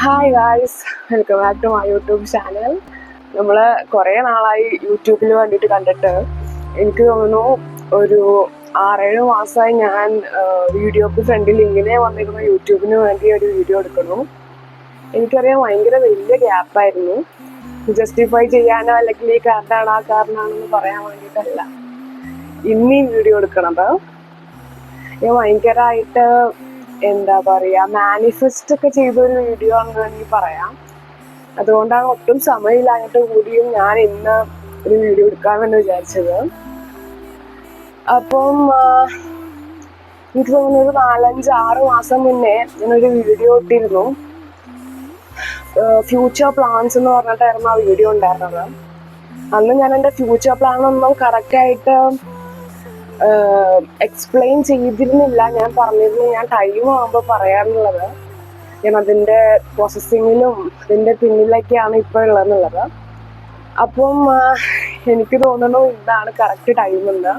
Hi guys, welcome back to my YouTube channel. നമ്മൾ കുറേ നാളായി യൂട്യൂബിൽ വേണ്ടിയിട്ട് കണ്ടിട്ട്. എനിക്ക് തോന്നുന്നു ഒരു 6-7 മാസമായി ഞാൻ വീഡിയോക്ക് ഫ്രണ്ടിൽ ഇങ്ങനെ വന്നിരുന്ന യൂട്യൂബിന് വേണ്ടി ഒരു വീഡിയോ എടുക്കുന്നു. എനിക്കറിയാം ഭയങ്കര വലിയ ഗ്യാപ്പായിരുന്നു. ജസ്റ്റിഫൈ ചെയ്യാനോ അല്ലെങ്കിൽ ഈ കാരണമാണ് ആ കാരണമാണെന്ന് പറയാൻ വേണ്ടിയിട്ടല്ല ഇന്നീ വീഡിയോ എടുക്കണത്. ഞാൻ ഭയങ്കരമായിട്ട് എന്താ പറയുക, മാനിഫെസ്റ്റ് ഒക്കെ ചെയ്തൊരു വീഡിയോ ആണെന്ന് വേണമെങ്കിൽ പറയാം. അതുകൊണ്ടാണ് ഒട്ടും സമയമില്ലാഞ്ഞിട്ട് കൂടിയും ഞാൻ ഇന്ന് ഒരു വീഡിയോ എടുക്കാമെന്ന് വിചാരിച്ചത്. അപ്പം എനിക്ക് തോന്നുന്നു ഒരു 4-5-6 മാസം മുന്നേ ഞാനൊരു വീഡിയോ ഇട്ടിരുന്നു. ഫ്യൂച്ചർ പ്ലാൻസ് എന്ന് പറഞ്ഞിട്ടായിരുന്നു ആ വീഡിയോ ഉണ്ടായിരുന്നത്. അന്ന് ഞാൻ എൻ്റെ ഫ്യൂച്ചർ പ്ലാൻ ഒന്നും കറക്റ്റായിട്ട് എക്സ്പ്ലെയിൻ ചെയ്തിരുന്നില്ല. ഞാൻ പറഞ്ഞിരുന്നു ഞാൻ ടൈം ആകുമ്പോൾ പറയാറുള്ളത്. ഞാൻ അതിൻ്റെ പ്രോസസ്സിങ്ങിലും അതിൻ്റെ പിന്നിലൊക്കെയാണ് ഇപ്പോൾ ഉള്ളതെന്നുള്ളത്. അപ്പം എനിക്ക് തോന്നുന്നു ഇതാണ് കറക്റ്റ് ടൈമെന്ന്.